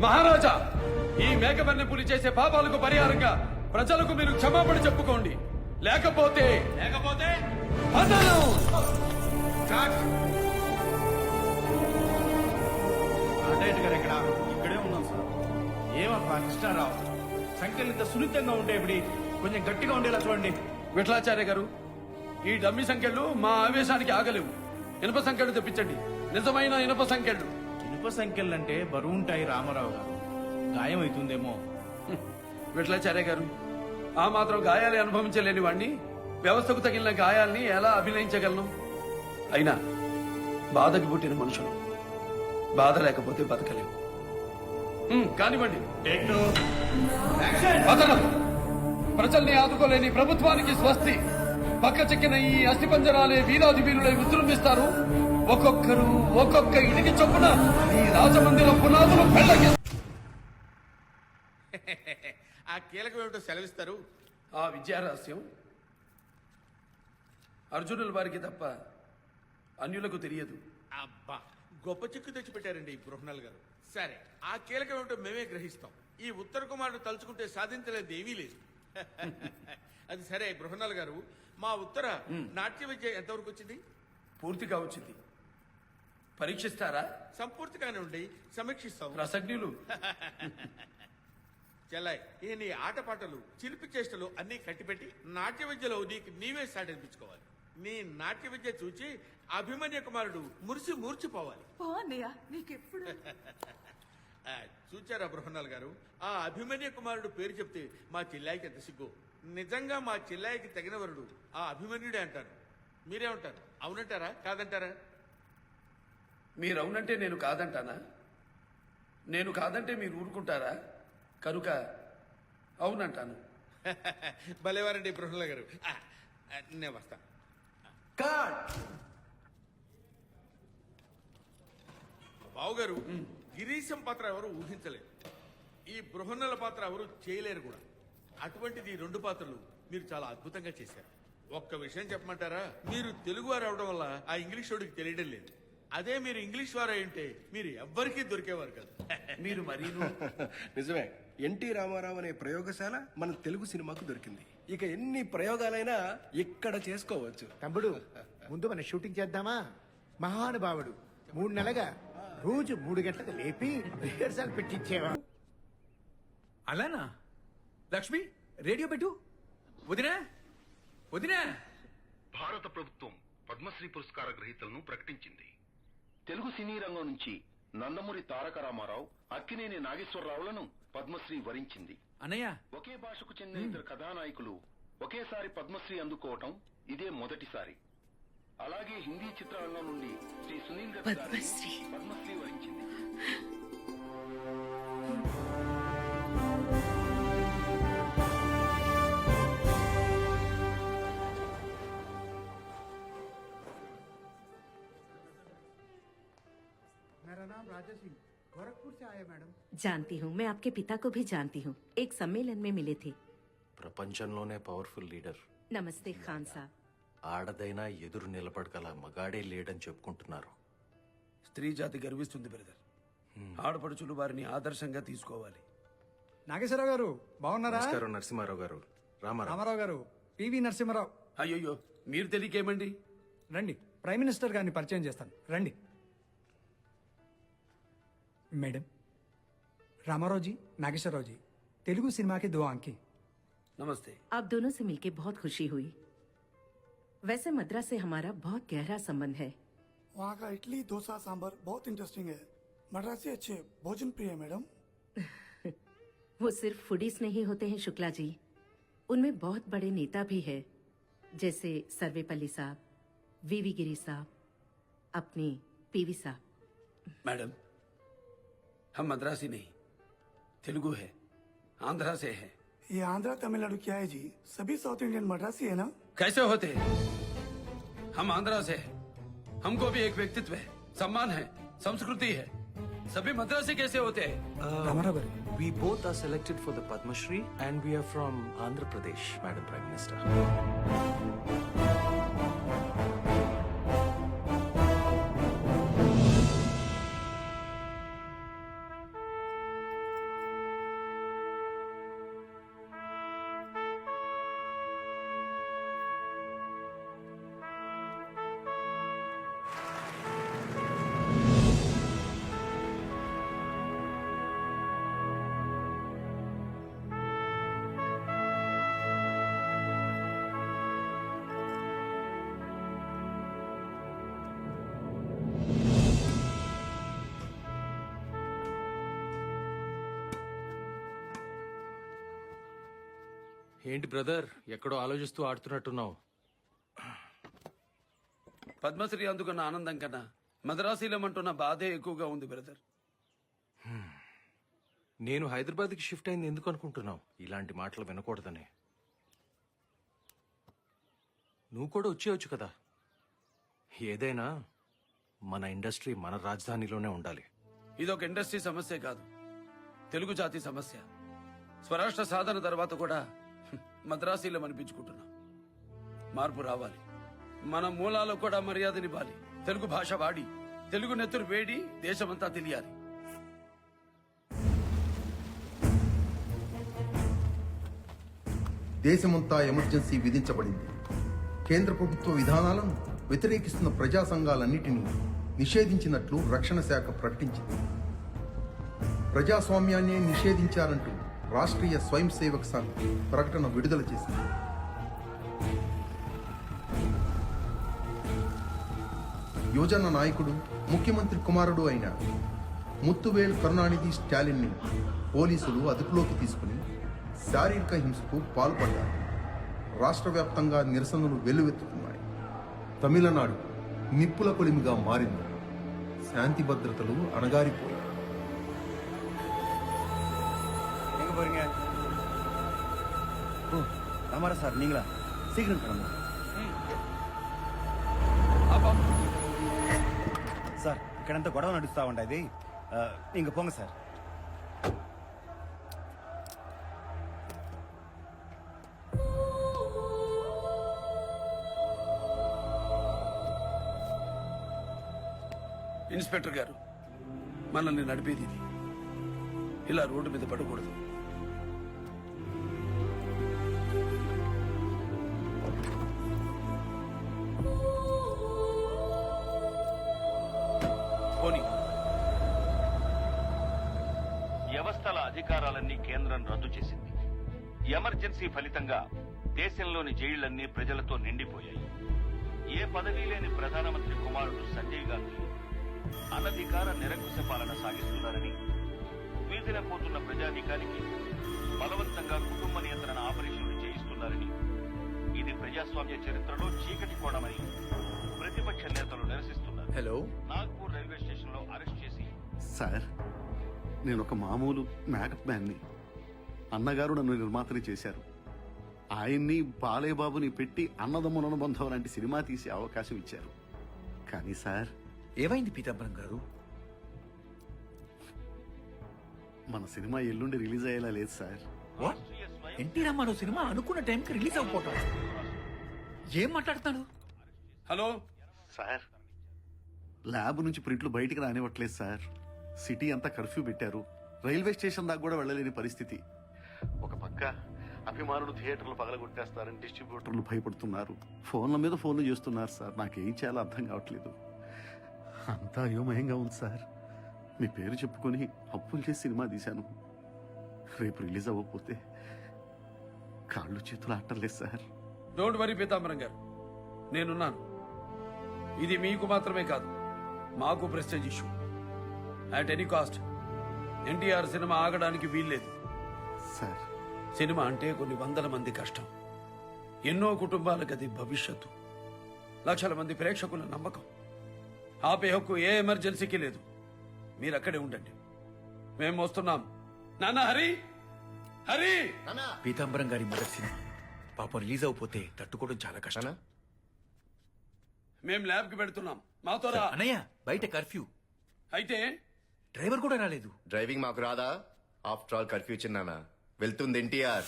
మహారాజా, ఈ మేకబన్నె పులి చేసే పాపాలకు పరిహారంగా ప్రజలకు మీరు క్షమాపణ చెప్పుకోండి. లేకపోతే పతనం! అటైట్ గారు ఎక్కడ? ఇక్కడే ఉన్నాం సార్. ఏమప్పా కృష్ణారావు, సంఖ్యలు ఇంత సున్నితంగా ఉండేవి కొంచెం గట్టిగా ఉండేలా చూడండి. విఠలాచార్య గారు, ఈ డమ్మి సంఖ్యలు మా ఆవేశానికి ఆగలేవు. ఇనుప సంఖ్యలు తెప్పించండి, నిజమైన ఇనుప సంఖ్యలు. ఇనుప సంఖ్యలంటే బరువుంటాయి రామారావు గారు, గాయం అవుతుందేమో. విఠలాచార్య గారు, ఆ మాత్రం గాయాలు అనుభవించలేని వాణ్ణి వ్యవస్థకు తగిలిన గాయాల్ని ఎలా అభినయించగలను? అయినా బాధకి పుట్టిన మనుషులు, బాధ లేకపోతే బతకలేవు. కానివ్వండి. పతనం! ప్రజల్ని ఆదుకోలేని ప్రభుత్వానికి స్వస్తి. పక్క చెక్కిన ఈ అస్థిపంజరాలే వీరాది వీరులై విజృంభిస్తారు. ఒక్కొక్కరు ఒక్కొక్క ఇంటికి చొప్పున ఈ రాజమందిర పునాదులు పెళ్ళకి. ఆ కీలకం ఏమిటో సెలవిస్తారు. ఆ విద్యారహస్యం అర్జునుల వారికి తప్ప అన్యులకు తెలియదు. అబ్బా, గొప్ప చిక్కు తెచ్చి పెట్టారండి ఈ బృహణాల్ గారు. సరే, ఆ కీలకం ఏమిటో మేమే గ్రహిస్తాం. ఈ ఉత్తర కుమారుడు తలుచుకుంటే సాధించలేదు ఏమీ లేదు. అది సరే బృహణాల్ గారు, మా ఉత్తర నాట్య విద్య ఎంతవరకు వచ్చింది? పూర్తిగా వచ్చింది. పరీక్షిస్తారా? సంపూర్తిగానే ఉండి సమీక్షిస్తాం. రసజ్ఞులు. చెల్లాయ్, ఈ నీ ఆటపాటలు, చిలిపి చేష్టలు అన్నీ కట్టిపెట్టి నాట్య విద్యలో నీకు నీవే సాటి అనిపించుకోవాలి. నీ నాట్య విద్య చూచి అభిమన్య కుమారుడు మురిసి మూర్చిపోవాలి. చూచారా బృహణాల్ గారు, ఆ అభిమన్య కుమారుడు పేరు చెప్తే మా చెల్లాయికి ఎంత సిగ్గు. నిజంగా మా చెల్లాయికి తగిన వరుడు ఆ అభిమన్యుడే అంటారు. మీరేమంటారు? అవునంటారా కాదంటారా? మీరవునంటే నేను కాదంటానా? నేను కాదంటే మీరు ఊరుకుంటారా? కనుక అవునంటాను. భలేవారండి బృహణాల్ గారు. నేను వస్తా. బావుగారు, గిరీశం పాత్ర ఎవరు ఊహించలేరు. ఈ బృహన్నల పాత్ర ఎవరు చేయలేరు కూడా. అటువంటిది ఈ రెండు పాత్రలు మీరు చాలా అద్భుతంగా చేశారు. ఒక్క విషయం చెప్పమంటారా? మీరు తెలుగు వారు అవడం వల్ల ఆ ఇంగ్లీష్ వాడికి తెలియడం లేదు. అదే మీరు ఇంగ్లీష్ వారు అయి ఉంటే మీరు ఎవ్వరికీ దొరికేవారు కదా. మీరు మరీ నిజమే. ఎన్టీ రామారావు అనే ప్రయోగశాల మన తెలుగు సినిమాకు దొరికింది. ఇక ఎన్ని ప్రయోగాలైనా ఇక్కడ చేసుకోవచ్చు. తమ్ముడు, ముందు మన షూటింగ్ చేద్దామా? మహానుభావుడు 3 నెలలుగా రోజు 3 గంటలకు లేపి రిహర్సల్ పెట్టించేవా? అలానా? లక్ష్మి, రేడియో పెట్టు. వదినా వదినా. భారత ప్రభుత్వం పద్మశ్రీ పురస్కార గ్రహీతలను ప్రకటించింది. తెలుగు సినీ రంగం నుంచి నందమూరి తారక రామారావు, అక్కినేని నాగేశ్వరరావులను పద్మశ్రీ వరించింది. అన్నయ్య, ఒకే భాషకు చెందిన ఇద్దరు కథానాయకులు ఒకేసారి పద్మశ్రీ అందుకోవటం ఇదే మొదటిసారి. అలాగే హిందీ చిత్రరంగం నుండి శ్రీ సునీల్ దత్ పద్మశ్రీ వరించింది. मेरा नाम राजा सिंह, गोरखपुर से आया मैडम. जानती हूँ, मैं आपके पिता को भी जानती हूँ. एक सम्मेलन में मिले थे. ప్రపంచంలోనే పవర్ఫుల్ లీడర్. नमस्ते खान साहब. ఆడదైనా ఎదురు నిలబడగల మగాడే లేడని చెప్పుకుంటున్నారు. స్త్రీ జాతి గర్విస్తుంది బ్రదర్. ఆడపడుచులు వారిని ఆదర్శంగా తీసుకోవాలి. నాగేశ్వరరావు గారు బాగున్నారా? నమస్కారం నరసింహారావు గారు. రామారావు గారు, పివి నరసింహారావు. అయ్యో, మీరు తెలియకేమండి? రండి, ప్రైమ్ మినిస్టర్ గారిని పరిచయం చేస్తాను. రండి మేడం. రామారావు जी, नागेश्वरराव जी, तेलुगु सिनेमा के 2 आंखें. नमस्ते. आप दोनों से मिलकर बहुत खुशी हुई. वैसे मद्रास से हमारा बहुत गहरा संबंध है. वहाँ का इडली डोसा सांभर बहुत इंटरेस्टिंग है. मद्रासी अच्छे भोजन प्रिय है मैडम. वो सिर्फ फूडीज नहीं होते हैं शुक्ला जी, उनमें बहुत बड़े नेता भी है, जैसे सर्वेपल्ली साहब, वीवी गिरी साहब, अपने पीवी साहब. मैडम, हम मद्रासी नहीं, तेलुगु है, आंध्रा से है. ये आंध्रा तमिलनाडु क्या है जी? सभी साउथ इंडियन मद्रासी है ना? कैसे होते हैं? हम आंध्रा से हैं. हमको भी एक व्यक्तित्व है, सम्मान है, संस्कृति है. सभी मद्रासी कैसे होते हैं? రామారావు గారు, We both are selected for the Padma Shri and we are from Andhra Pradesh, Madam Prime Minister. ఏంటి బ్రదర్ ఎక్కడో ఆలోచిస్తూ ఆడుతున్నట్టున్నావు? పద్మశ్రీ అందుకున్న ఆనందం కన్నా మద్రాసీలమంటున్న బాధే ఎక్కువగా ఉంది బ్రదర్. నేను హైదరాబాద్కి షిఫ్ట్ అయింది ఎందుకు అనుకుంటున్నావు? ఇలాంటి మాటలు వినకూడదని. నువ్వు కూడా వచ్చేయచ్చు కదా. ఏదైనా మన ఇండస్ట్రీ మన రాజధానిలోనే ఉండాలి. ఇదొక ఇండస్ట్రీ సమస్య కాదు, తెలుగు జాతి సమస్య. స్వరాష్ట్ర సాధన తర్వాత కూడా మద్రాసీలం అనిపించుకుంటున్నాం. మార్పు రావాలి. మన మూలాలకు కూడా మర్యాదనివ్వాలి. తెలుగు భాష వాడి తెలుగు నెత్తురు వేడి దేశమంతా తెలియాలి. దేశమంతా ఎమర్జెన్సీ విధించబడింది. కేంద్ర ప్రభుత్వ విధానాలను వ్యతిరేకిస్తున్న ప్రజా సంఘాలన్నిటినీ నిషేధించినట్లు రక్షణ శాఖ ప్రకటించింది. ప్రజాస్వామ్యాన్ని నిషేధించారంటూ రాష్ట్రీయ స్వయం సేవక్ సంఘ్ ప్రకటన విడుదల చేసింది. యువజన నాయకుడు, ముఖ్యమంత్రి కుమారుడు అయిన ముత్తువేల్ కరుణానిధి స్టాలిన్ని పోలీసులు అదుపులోకి తీసుకుని శారీరక హింసకు పాల్పడ్డారు. రాష్ట్ర వ్యాప్తంగా నిరసనలు వెల్లువెత్తుతున్నాయి. తమిళనాడు నిప్పుల కొలిమిగా మారింది. శాంతి భద్రతలు అణగారిపోయాయి. సార్ నీங்களா సీక్రెట్ கிளம்புங்க సార్. ఇక్కడంతా గొడవ నడుస్తా ఉండేది, ఇంక పోంగ సార్. ఇన్స్పెక్టర్ గారు, మనల్ని నడిపేది ఇది. ఇలా రోడ్డు మీద పడకూడదు. పోనీ. వ్యవస్థల అధికారాలన్నీ కేంద్రం రద్దు చేసింది. ఎమర్జెన్సీ ఫలితంగా దేశంలోని జైళ్లన్నీ ప్రజలతో నిండిపోయాయి. ఏ పదవీ లేని ప్రధానమంత్రి కుమారుడు సంజయ్ గాంధీ అనధికార నిరంకుశ పాలన సాగిస్తున్నారని, వీధిన పోతున్న ప్రజానీకానికి బలవంతంగా కుటుంబ నియంత్రణ ఆపరేషన్లు చేయిస్తున్నారని, ఇది ప్రజాస్వామ్య చరిత్రలో చీకటి కోణమని ప్రతిపక్ష నేతలు నిరసిస్తున్నారు. హలో, నాగ్పూర్ రైల్వే స్టేషన్ లో అరెస్ట్ చేసి. సార్, నేను ఒక మామూలు మేకప్ మ్యాన్ని. అన్నగారు నన్ను నిర్మాతని చేశారు. ఆయన్ని బాలయ్యబాబుని పెట్టి అన్నదమ్ముల అనుబంధం లాంటి సినిమా తీసే అవకాశం ఇచ్చారు. కానీ సార్, ఏమైంది పీతాంబరం గారు? మన సినిమా ఎల్లుండి రిలీజ్ అయ్యేలా లేదు సార్. వాట్? ఎన్టీ రామారావు సినిమా అనుకున్న టైంకి రిలీజ్ అవ్వకపోవటం? ఏం మాట్లాడుతున్నాడు? హలో సార్, ల్యాబ్ నుంచి ప్రింట్లు బయటికి రానివ్వట్లేదు సార్. సిటీ అంతా కర్ఫ్యూ పెట్టారు. రైల్వే స్టేషన్ దాకా కూడా వెళ్ళలేని పరిస్థితి. ఒక పక్క అభిమానులు థియేటర్లు పగలగొట్టేస్తారని డిస్ట్రిబ్యూటర్లు భయపడుతున్నారు. ఫోన్ల మీద ఫోన్లు చేస్తున్నారు సార్. నాకేం చేయాలో అర్థం కావట్లేదు. అంతా అయోమయంగా ఉంది సార్. మీ పేరు చెప్పుకొని అప్పులు చేసి సినిమా తీశాను. రేపు రిలీజ్ అవ్వకపోతే కాళ్ళు చేతులు ఆటలేదు సార్. డోంట్ వరీ పీతాంబరం గారు, నేనున్నాను. ఇది మీకు మాత్రమే కాదు, మాకు prestige issue. At any cost NTR cinema ఆగడానికి వీల్లేదు సార్. సినిమా అంటే కొన్ని వందల మంది కష్టం, ఎన్నో కుటుంబాలకు అది భవిష్యత్తు, లక్షల మంది ప్రేక్షకుల నమ్మకం. ఆపే హక్కు ఏ ఎమర్జెన్సీకి లేదు. మీరు అక్కడే ఉండండి, మేము వస్తున్నాం. నాన్న హరి, హరి. పీతాంబరం గారి మొదటి సినిమా పాపం రిలీజ్ అయిపోతే తట్టుకోవడం చాలా కష్టం. మేం ల్యాబ్ కి పెడుతున్నాం, మాతో రా. అన్నయ్య, బయట కర్ఫ్యూ. అయితే డ్రైవర్ కూడా రాలేదు. డ్రైవింగ్ మాకు రాదా? ఆఫ్టర్ ఆల్ కర్ఫ్యూ చిన్నానా, వెళ్తుంది ఎన్టీఆర్.